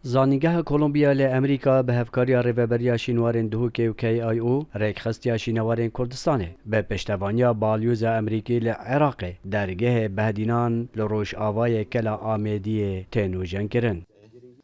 زانینگاه کلمبیا ل امریکا به هفکاری ریوبریا شینوارن دهوکی و کی آی او ریکخستی شینوارن کردستانه به پشتوانیا بالیوز امریکی ل عراق درگه بهدینان لروش آوای کلا آمیدی تنوژن کرن.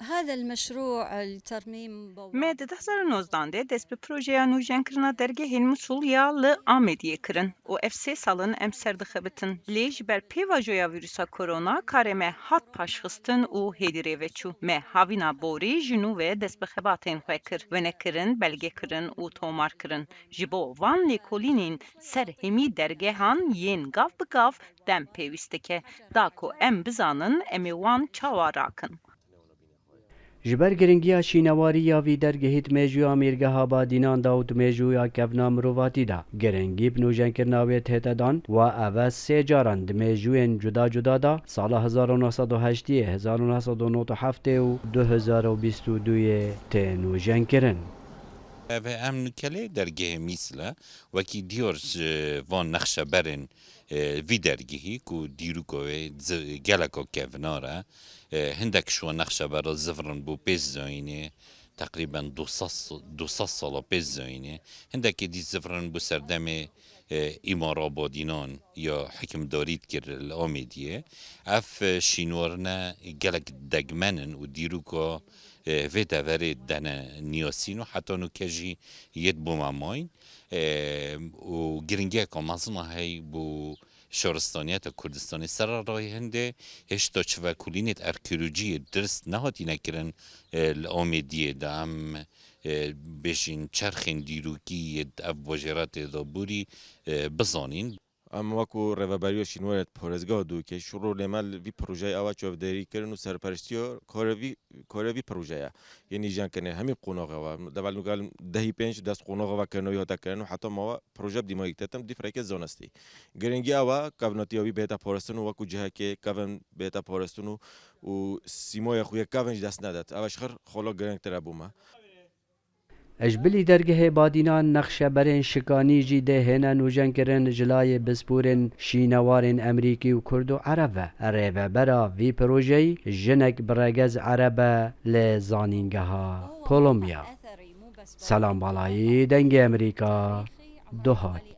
هذا المشروع الترميم Me di 2019 dest bi projeya nûjenkirina dergehên Musul ya li Amediyê kirin û ev 3 salin em serdixebitin. Lê ji ber pêvajoya vîrusa korona karê me hat paşxistin û hêdîrê veçû. Me havîna borî ji nû ve dest bi xebatên xwe kir. Venekirin, belgekirin û tomarkirin. Ji bo van lêkolînên ser hemî dergehan yên gav bi gav dem pêwîst dike. Da ku em bizanin em ê wan çawa rakin. جبر گرنگیا شینواری یا وی درگهیت میجویا میرگه با دینان داود میجویا کفنا مروواتی دا گرنگی بنوژن کرناوی تهتدان و اوه سه جاران دمیجوین جدا جدا دا سال 1908 1997 و 2022 تنوژن کرن. و ام کلی درگه میسله وکی دیورج وان نقشه برن وی درگهی کو دیرو کوی گلکو کفناره هندک شو نقشه برا زفرن بو پیز زاینه تقریبا 200 سال پیز زاینه هندک دی زفرن بو سردم ایمارا بادینان یا حکم دارید کر الامیدیه اف شینورنه گلک دگمنن و دیرو که و دوره دنه نیاسین و حتی نو کجی ید بو ماماین و گرنگه که مزمه های بو شهرستانیت کردستانی سر رای هنده هشتا چوه کلینت ارکیولوژی درست نهاتی نکرن الآمیدیه دام بشین چرخین دیروکی اف واجرات دابوری بزانین ام وکو ریوبریا شینوارت پارێزگا دو که شروع لمل وی پروژه اوا چاودێری کردن و سرپرستی کاروی پروژه یعنی جان کنه همین قوناغ و دبل نگال دهی پنج دست قوناغ و کنوی هاتا کردن و حتی ما پروژه دیمایی تتم دی فرق زانستی گرنگی اوا کاوناتی اوی بهتا پارستن و وکو جه که کاون بهتا پارستن و سیمای خوی کاونج دست نداد اواش خر خلا گرنگ تر بوما اجبلی درگه بادینان نقشه برین شکانی جی ده هنه نوژن کرن جلای بسپورن شینوارن امریکی و کرد و عربه ریوه برا وی پروژه جنک برگز عربه لزانینگه ها کولومبیا. سلام بالایی دنگ امریکا دوحات.